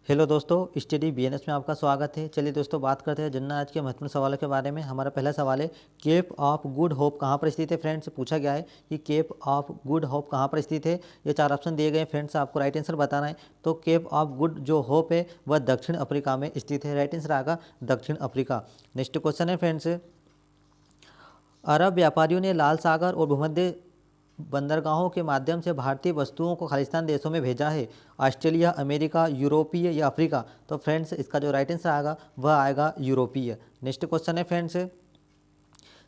Hello दोस्तों, study BNS में आपका स्वागत है। चलिए दोस्तों, बात करते हैं जिन्ना आज के महत्वपूर्ण सवालों के बारे में। हमारा पहला सवाल है, केप ऑफ गुड होप कहाँ पर स्थित है। फ्रेंड्स, पूछा गया है कि केप ऑफ गुड होप कहाँ पर स्थित है। ये चार ऑप्शन दिए गए हैं फ्रेंड्स, आपको राइट आंसर बताना है। तो केप ऑफ गुड जो होप है वह दक्षिण अफ्रीका में स्थित है। राइट आंसर आएगा दक्षिण अफ्रीका। नेक्स्ट क्वेश्चन है फ्रेंड्स, अरब व्यापारियों ने लाल सागर और भूमध्य बंदरगाहों के माध्यम से भारतीय वस्तुओं को खालिस्तान देशों में भेजा है। ऑस्ट्रेलिया, अमेरिका, यूरोपीय या अफ्रीका। तो फ्रेंड्स, इसका जो राइट आंसर आएगा वह आएगा यूरोपीय। नेक्स्ट क्वेश्चन है फ्रेंड्स,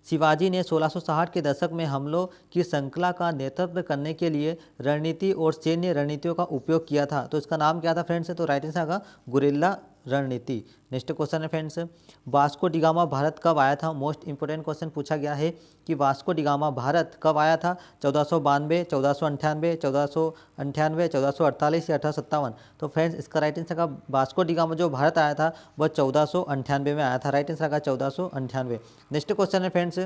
शिवाजी ने 1660 के दशक में हमलों की श्रृंखला का नेतृत्व करने के लिए रणनीति और सैन्य रणनीतियों का उपयोग किया था। तो इसका नाम क्या था फ्रेंड्स? तो राइट आंसर आएगा गुरिल्ला रणनीति। नेक्स्ट क्वेश्चन है फ्रेंड्स, वास्को डिगामा भारत कब आया था। मोस्ट इंपोर्टेंट क्वेश्चन पूछा गया है कि वास्को डिगामा भारत कब आया था। 1492, 1498, 1498, 1448 या 1857। तो फ्रेंड्स, इसका राइट आंसर का वास्को डिगामा जो भारत आया था वह 1498 में आया था। राइट आंसर का 1498। नेक्स्ट क्वेश्चन है फ्रेंड्स,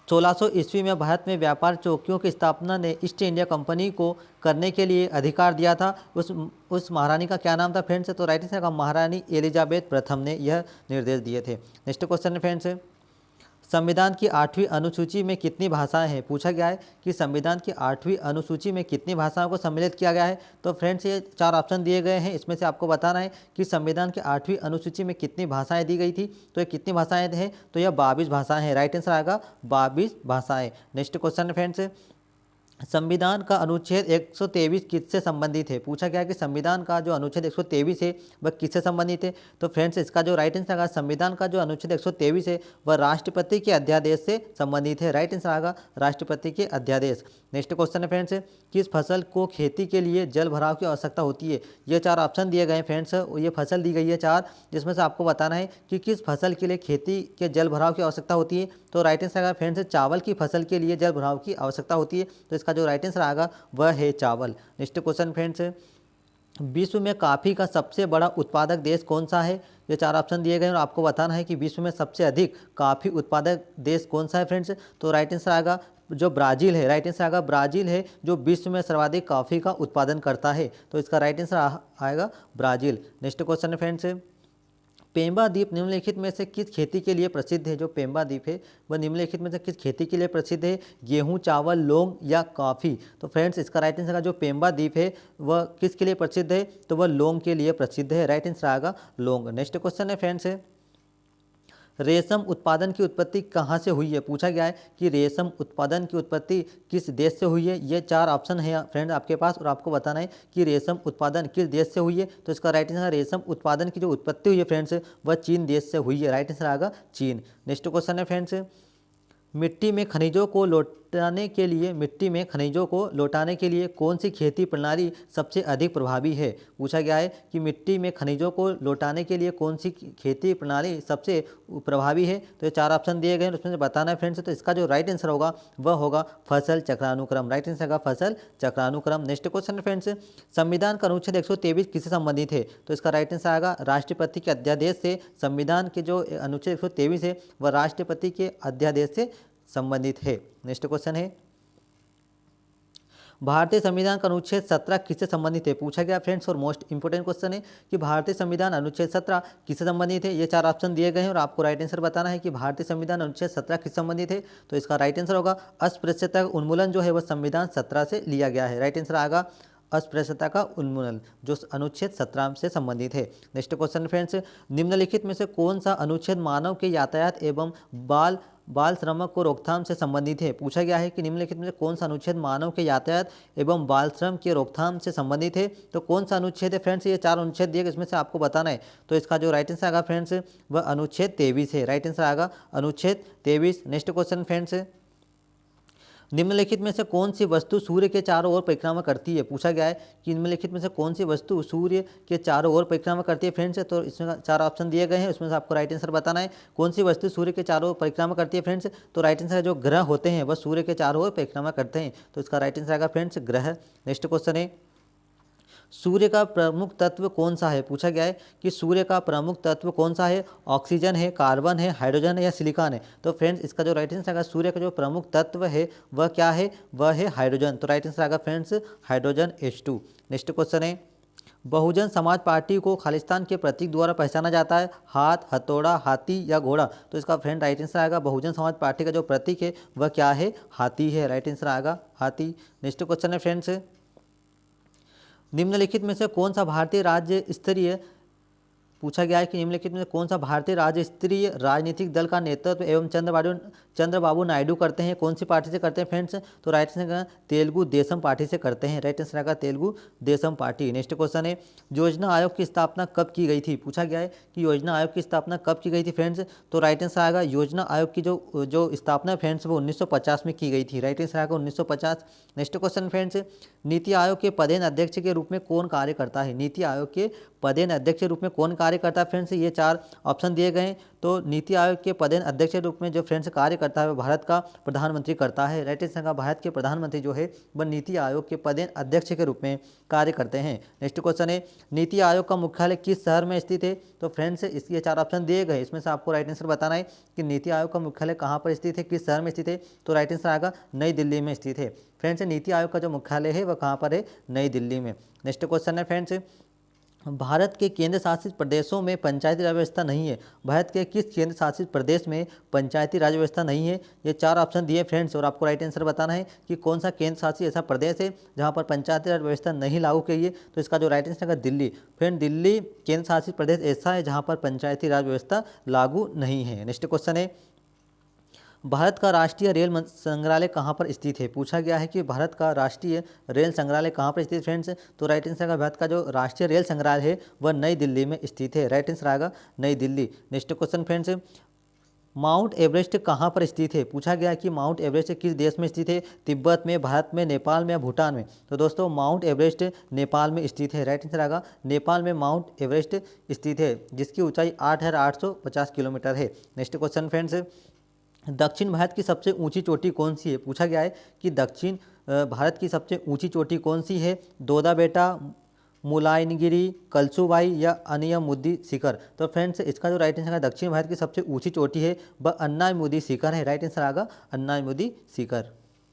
1600 ईस्वी में भारत में व्यापार चौकियों की स्थापना ने ईस्ट इंडिया कंपनी को करने के लिए अधिकार दिया था। उस महारानी का क्या नाम था फ्रेंड्स? तो राइट आंसर का महारानी एलिजाबेथ प्रथम ने यह निर्देश दिए थे। नेक्स्ट क्वेश्चन है फ्रेंड्स, संविधान की 8वीं अनुसूची में कितनी भाषाएं हैं। पूछा गया है कि संविधान की 8वीं अनुसूची में कितनी भाषाओं को सम्मिलित किया गया है। तो फ्रेंड्स, ये चार ऑप्शन दिए गए हैं, इसमें से आपको बताना है कि संविधान की 8वीं अनुसूची में कितनी भाषाएं दी गई थी। तो ये कितनी भाषाएं हैं? तो यह 22 भाषाएं हैं। राइट आंसर आएगा 22 भाषाएं। नेक्स्ट क्वेश्चन है फ्रेंड्स, संविधान का अनुच्छेद 123 किससे संबंधित है। पूछा गया कि संविधान का जो अनुच्छेद 123 है वह किससे संबंधित है। तो फ्रेंड्स, इसका जो राइट आंसर आएगा, संविधान का जो अनुच्छेद 123 है वह राष्ट्रपति के अध्यादेश से संबंधित है। राइट आंसर आएगा राष्ट्रपति के अध्यादेश। नेक्स्ट क्वेश्चन है फ्रेंड्स, किस फसल को खेती के लिए जल भराव की आवश्यकता होती है। ये चार ऑप्शन दिए गए हैं फ्रेंड्स, ये फसल दी गई है चार, जिसमें से आपको बताना है कि किस फसल के लिए खेती के जल भराव की आवश्यकता होती है। तो राइट आंसर आएगा फ्रेंड्स, चावल की फसल के लिए जल भराव की आवश्यकता होती है। तो इसका जो राइट आंसर आएगा वह है चावल। नेक्स्ट क्वेश्चन फ्रेंड्स, विश्व में कॉफ़ी का सबसे बड़ा उत्पादक देश कौन सा है। ये चार ऑप्शन दिए गए हैं और आपको बताना है कि विश्व में सबसे अधिक कॉफ़ी उत्पादक देश कौन सा है फ्रेंड्स। तो राइट आंसर आएगा जो ब्राज़ील है। राइट आंसर आएगा ब्राज़ील है जो विश्व में सर्वाधिक कॉफ़ी का उत्पादन करता है। तो इसका राइट आंसर आएगा ब्राज़ील। नेक्स्ट क्वेश्चन है फ्रेंड्स, पेंबा द्वीप निम्नलिखित में से किस खेती के लिए प्रसिद्ध है। जो पेंबा द्वीप है वह निम्नलिखित में से किस खेती के लिए प्रसिद्ध है। गेहूं, चावल, लौंग या कॉफ़ी। तो फ्रेंड्स, इसका राइट आंसर का जो पेंबा द्वीप है वह किसके लिए प्रसिद्ध है। तो वह लौंग के लिए प्रसिद्ध है। राइट आंसर आएगा लौंग। नेक्स्ट क्वेश्चन है फ्रेंड्स, रेशम उत्पादन की उत्पत्ति कहाँ से हुई है। पूछा गया है कि रेशम उत्पादन की उत्पत्ति किस देश से हुई है। ये चार ऑप्शन है फ्रेंड आपके पास और आपको बताना है कि रेशम उत्पादन किस देश से हुई है। तो इसका राइट आंसर, रेशम उत्पादन की जो उत्पत्ति हुई है फ्रेंड्स वह चीन देश से हुई है। राइट आंसर आएगा चीन। नेक्स्ट क्वेश्चन है फ्रेंड्स, मिट्टी में खनिजों को लौटाने के लिए कौन सी खेती प्रणाली सबसे अधिक प्रभावी है। पूछा गया है कि मिट्टी में खनिजों को लौटाने के लिए कौन सी खेती प्रणाली सबसे प्रभावी है। तो ये चार ऑप्शन दिए गए हैं, उसमें से बताना है फ्रेंड्स। तो इसका जो राइट आंसर होगा वह होगा फसल चक्रानुक्रम। राइट आंसर होगा फसल चक्रानुक्रम। नेक्स्ट क्वेश्चन है फ्रेंड्स, संविधान का अनुच्छेद 123 किससे संबंधित है। तो इसका राइट आंसर आएगा राष्ट्रपति के अध्यादेश से। संविधान के जो अनुच्छेद 123 है वह राष्ट्रपति के अध्यादेश से संबंधित है। नेक्स्ट क्वेश्चन है, भारतीय संविधान का अनुच्छेद 17 किससे संबंधित है। पूछा गया फ्रेंड्स और मोस्ट इंपोर्टेंट क्वेश्चन है कि भारतीय संविधान अनुच्छेद 17 किससे संबंधित है। ये चार ऑप्शन दिए गए हैं और आपको राइट आंसर बताना है कि भारतीय संविधान अनुच्छेद 17 किससे संबंधित है। तो इसका राइट आंसर होगा अस्पृश्यता का उन्मूलन जो है वह संविधान 17 से लिया गया है। राइट आंसर आएगा अस्पृश्यता का उन्मूलन जो अनुच्छेद 17 से संबंधित है। नेक्स्ट क्वेश्चन फ्रेंड्स, निम्नलिखित में से कौन सा अनुच्छेद मानव के यातायात एवं बाल श्रम को रोकथाम से संबंधित है। पूछा गया है कि निम्नलिखित में से कौन सा अनुच्छेद मानव के यातायात एवं बाल श्रम के रोकथाम से संबंधित है। तो कौन सा अनुच्छेद है फ्रेंड्स। ये चार अनुच्छेद दिए इसमें से आपको बताना है। तो इसका जो राइट आंसर आएगा फ्रेंड्स वह अनुच्छेद 23 है। राइट आंसर आएगा अनुच्छेद 23। नेक्स्ट क्वेश्चन फ्रेंड्स, निम्नलिखित में से कौन सी वस्तु सूर्य के चारों ओर परिक्रमा करती है। पूछा गया है कि निम्नलिखित में से कौन सी वस्तु सूर्य के चारों ओर परिक्रमा करती है फ्रेंड्स। तो इसमें चार ऑप्शन दिए गए हैं, उसमें से आपको राइट आंसर बताना है कौन सी वस्तु सूर्य के चारों ओर परिक्रमा करती है फ्रेंड्स। तो राइट आंसर जो ग्रह होते हैं वह सूर्य के चारों ओर परिक्रमा करते हैं। तो इसका राइट आंसर आएगा फ्रेंड्स ग्रह। नेक्स्ट क्वेश्चन है, सूर्य का प्रमुख तत्व कौन सा है। पूछा गया है कि सूर्य का प्रमुख तत्व कौन सा है। ऑक्सीजन है, कार्बन है, हाइड्रोजन है या सिलिकॉन है। तो फ्रेंड्स, इसका जो राइट आंसर आएगा सूर्य का जो प्रमुख तत्व है वह क्या है, वह है हाइड्रोजन। तो राइट आंसर आएगा friends hydrogen H2। Next question है, बहुजन समाज पार्टी को खालिस्तान के प्रतीक द्वारा पहचाना जाता है, हाथ, हथौड़ा, हाथी या घोड़ा। तो इसका फ्रेंड राइट आंसर आएगा बहुजन समाज पार्टी का जो प्रतीक है वह क्या है, हाथी है। राइट आंसर आएगा हाथी। नेक्स्ट क्वेश्चन है फ्रेंड्स, निम्नलिखित में से कौन सा भारतीय राज्य स्तरीय पूछा गया है कि निम्नलिखित में से कौन सा भारतीय राज्य स्तरीय राजनीतिक दल का नेतृत्व एवं चंद्रबाबू नायडू करते हैं, कौन सी पार्टी से करते हैं फ्रेंड्स। तो right answer Telugu Desam party से करते हैं। राइट आंसर आएगा Telugu Desam party. Next question है, योजना आयोग की स्थापना कब की गई थी। पूछा गया है कि योजना आयोग की स्थापना कब की गई थी फ्रेंड्स। तो राइट आंसर आएगा योजना आयोग की जो स्थापना फ्रेंड्स वो 1950 में की गई थी। राइट आंसर आएगा 1950। Next question friends, NITI Aayog के पदेन अध्यक्ष के रूप में कौन कार्य करता है। नीति आयोग के पदेन अध्यक्ष के रूप में कौन कार्य करता है फ्रेंड्स। ये 4 ऑप्शन दिए गए हैं। तो नीति आयोग के पदेन अध्यक्ष के रूप में जो फ्रेंड्स कार्य करता है वो भारत का प्रधानमंत्री करता है। राइट आंसर का भारत के प्रधानमंत्री जो है वह नीति आयोग के पदेन अध्यक्ष के रूप में कार्य करते हैं। नेक्स्ट क्वेश्चन है, नीति आयोग का मुख्यालय किस शहर में स्थित है। तो फ्रेंड्स इसके 4 ऑप्शन दिए गए, इसमें से आपको राइट आंसर बताना है कि नीति आयोग का मुख्यालय कहाँ पर स्थित है, किस शहर में स्थित है। तो राइट आंसर आएगा नई दिल्ली में स्थित है। फ्रेंड्स नीति आयोग का जो मुख्यालय है वह कहाँ पर है, नई दिल्ली में। नेक्स्ट क्वेश्चन है फ्रेंड्स, भारत के केंद्र शासित प्रदेशों में पंचायती राज व्यवस्था नहीं है। भारत के किस केंद्र शासित प्रदेश में पंचायती राज व्यवस्था नहीं है। ये 4 ऑप्शन दिए फ्रेंड्स और आपको राइट आंसर बताना है कि कौन सा केंद्र शासित ऐसा प्रदेश है जहां पर पंचायती राज व्यवस्था नहीं लागू की है। तो इसका जो राइट आंसर है दिल्ली। फ्रेंड दिल्ली केंद्र शासित प्रदेश ऐसा है जहाँ पर पंचायती राज व्यवस्था लागू नहीं है। नेक्स्ट क्वेश्चन है, भारत का राष्ट्रीय रेल संग्रहालय कहाँ पर स्थित है। पूछा गया है कि भारत का राष्ट्रीय रेल संग्रहालय कहाँ पर स्थित फ्रेंड्स। तो राइट आंसर का भारत का जो राष्ट्रीय रेल संग्रहालय है वह नई दिल्ली में स्थित है। राइट आंसर आएगा नई Delhi. Next question friends, mount Everest कहाँ पर स्थित है। पूछा गया है कि माउंट एवरेस्ट किस देश में स्थित है, तिब्बत में, भारत में, नेपाल में या भूटान में। तो दोस्तों माउंट एवरेस्ट नेपाल में स्थित है। राइट आंसर आएगा नेपाल में माउंट एवरेस्ट स्थित है जिसकी ऊंचाई 8,850 किलोमीटर है। नेक्स्ट क्वेश्चन फ्रेंड्स, दक्षिण भारत की सबसे ऊंची चोटी कौन सी है। पूछा गया है कि दक्षिण भारत की सबसे ऊंची चोटी कौन सी है, दोदा बेटा, मुलायनगिरी, कलसुबाई या अनियमुद्दी शिखर। तो फ्रेंड्स इसका जो राइट आंसर है दक्षिण भारत की सबसे ऊंची चोटी है वह अन्नायमुदी शिखर है। राइट आंसर आएगा अन्नायमुदी शिखर।